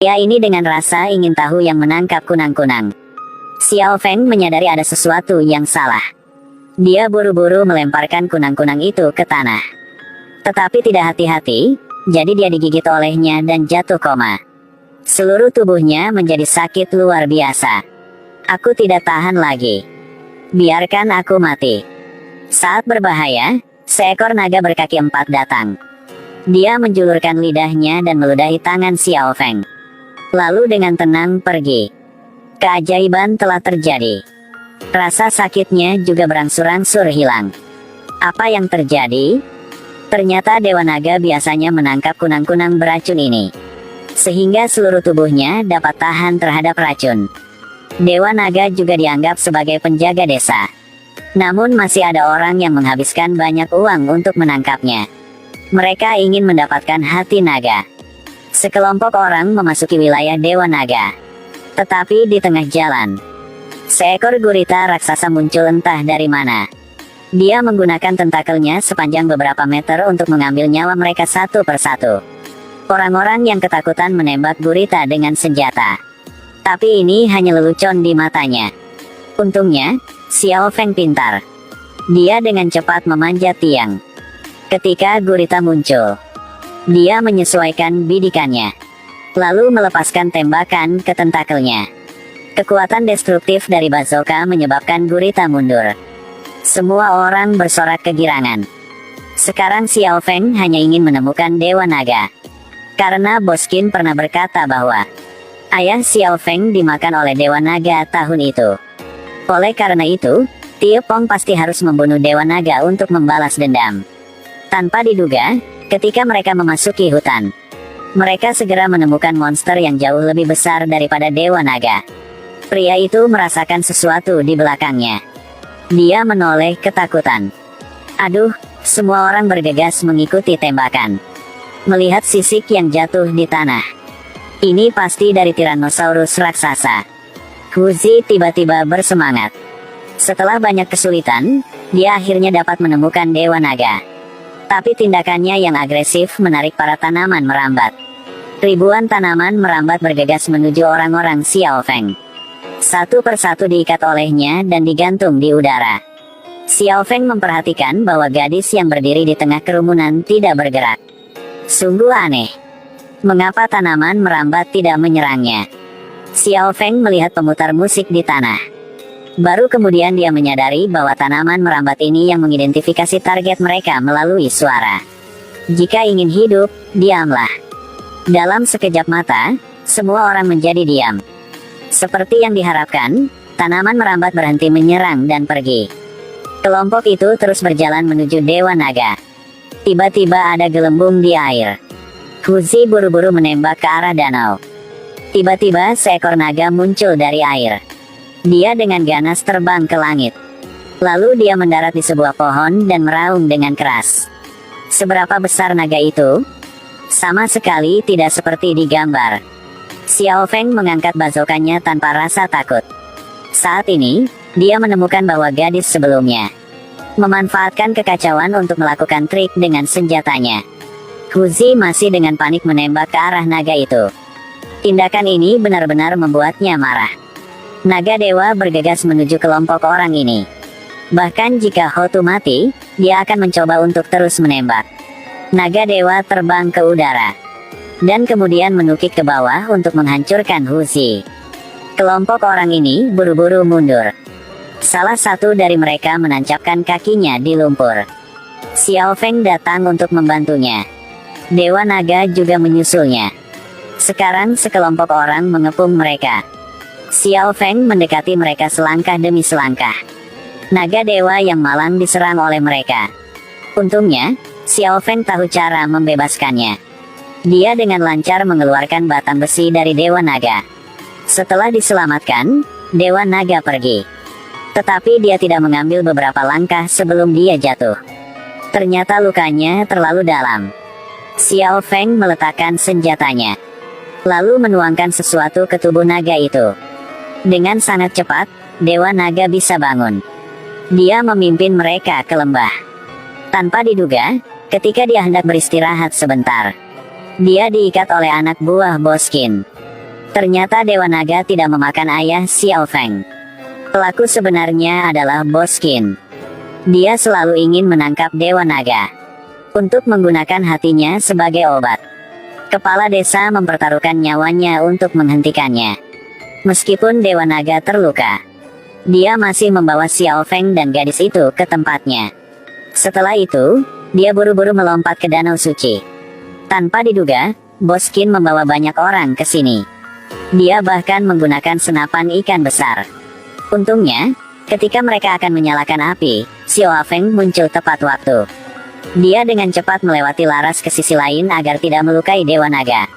Pria ini dengan rasa ingin tahu yang menangkap kunang-kunang. Xiao Feng menyadari ada sesuatu yang salah. Dia buru-buru melemparkan kunang-kunang itu ke tanah. Tetapi tidak hati-hati, jadi dia digigit olehnya dan jatuh koma. Seluruh tubuhnya menjadi sakit luar biasa. Aku tidak tahan lagi. Biarkan aku mati. Saat berbahaya, seekor naga berkaki 4 datang. Dia menjulurkan lidahnya dan meludahi tangan Xiao Feng. Lalu dengan tenang pergi. Keajaiban telah terjadi. Rasa sakitnya juga berangsur-angsur hilang. Apa yang terjadi? Ternyata Dewa Naga biasanya menangkap kunang-kunang beracun ini, sehingga seluruh tubuhnya dapat tahan terhadap racun. Dewa Naga juga dianggap sebagai penjaga desa. Namun masih ada orang yang menghabiskan banyak uang untuk menangkapnya. Mereka ingin mendapatkan hati naga. Sekelompok orang memasuki wilayah Dewa Naga. Tetapi di tengah jalan, seekor gurita raksasa muncul entah dari mana. Dia menggunakan tentakelnya sepanjang beberapa meter untuk mengambil nyawa mereka satu persatu. Orang-orang yang ketakutan menembak gurita dengan senjata. Tapi ini hanya lelucon di matanya. Untungnya, Xiao Feng pintar. Dia dengan cepat memanjat tiang. Ketika gurita muncul, dia menyesuaikan bidikannya, lalu melepaskan tembakan ke tentakelnya. Kekuatan destruktif dari bazooka menyebabkan gurita mundur. Semua orang bersorak kegirangan. Sekarang Xiao Feng hanya ingin menemukan Dewa Naga. Karena Boskin pernah berkata bahwa ayah Xiao Feng dimakan oleh Dewa Naga tahun itu. Oleh karena itu, Tie Pong pasti harus membunuh Dewa Naga untuk membalas dendam. Tanpa diduga, ketika mereka memasuki hutan, mereka segera menemukan monster yang jauh lebih besar daripada Dewa Naga. Pria itu merasakan sesuatu di belakangnya. Dia menoleh ketakutan. Aduh, semua orang bergegas mengikuti tembakan. Melihat sisik yang jatuh di tanah. Ini pasti dari Tyrannosaurus raksasa. Huzi tiba-tiba bersemangat. Setelah banyak kesulitan, dia akhirnya dapat menemukan Dewa Naga. Tapi tindakannya yang agresif menarik para tanaman merambat. Ribuan tanaman merambat bergegas menuju orang-orang Xiao Feng. Satu persatu diikat olehnya dan digantung di udara. Xiao Feng memperhatikan bahwa gadis yang berdiri di tengah kerumunan tidak bergerak. Sungguh aneh. Mengapa tanaman merambat tidak menyerangnya? Xiao Feng melihat pemutar musik di tanah. Baru kemudian dia menyadari bahwa tanaman merambat ini yang mengidentifikasi target mereka melalui suara. Jika ingin hidup, diamlah. Dalam sekejap mata, semua orang menjadi diam. Seperti yang diharapkan, tanaman merambat berhenti menyerang dan pergi. Kelompok itu terus berjalan menuju Dewa Naga. Tiba-tiba ada gelembung di air. Huzi buru-buru menembak ke arah danau. Tiba-tiba seekor naga muncul dari air. Dia dengan ganas terbang ke langit. Lalu dia mendarat di sebuah pohon dan meraung dengan keras. Seberapa besar naga itu? Sama sekali tidak seperti di gambar. Xiao Feng mengangkat bazookannya tanpa rasa takut. Saat ini, dia menemukan bahwa gadis sebelumnya memanfaatkan kekacauan untuk melakukan trik dengan senjatanya. Huzi masih dengan panik menembak ke arah naga itu. Tindakan ini benar-benar membuatnya marah. Naga dewa bergegas menuju kelompok orang ini. Bahkan jika Hotu mati, dia akan mencoba untuk terus menembak. Naga dewa terbang ke udara, dan kemudian menukik ke bawah untuk menghancurkan Huzi. Kelompok orang ini buru-buru mundur. Salah satu dari mereka menancapkan kakinya di lumpur. Xiao Feng datang untuk membantunya. Dewa Naga juga menyusulnya. Sekarang sekelompok orang mengepung mereka. Xiao Feng mendekati mereka selangkah demi selangkah. Naga dewa yang malang diserang oleh mereka. Untungnya, Xiao Feng tahu cara membebaskannya. Dia dengan lancar mengeluarkan batang besi dari Dewa Naga. Setelah diselamatkan, Dewa Naga pergi. Tetapi dia tidak mengambil beberapa langkah sebelum dia jatuh. Ternyata lukanya terlalu dalam. Xiao Feng meletakkan senjatanya, lalu menuangkan sesuatu ke tubuh naga itu. Dengan sangat cepat, Dewa Naga bisa bangun. Dia memimpin mereka ke lembah. Tanpa diduga, ketika dia hendak beristirahat sebentar, dia diikat oleh anak buah Boskin. Ternyata Dewa Naga tidak memakan ayah Xiao Feng. Pelaku sebenarnya adalah Bos Qin. Dia selalu ingin menangkap Dewa Naga untuk menggunakan hatinya sebagai obat. Kepala desa mempertaruhkan nyawanya untuk menghentikannya. Meskipun Dewa Naga terluka, dia masih membawa Xiao Feng dan gadis itu ke tempatnya. Setelah itu, dia buru-buru melompat ke danau suci. Tanpa diduga, Bos Qin membawa banyak orang ke sini. Dia bahkan menggunakan senapan ikan besar. Untungnya, ketika mereka akan menyalakan api, Xiao Feng muncul tepat waktu. Dia dengan cepat melewati laras ke sisi lain agar tidak melukai Dewa Naga.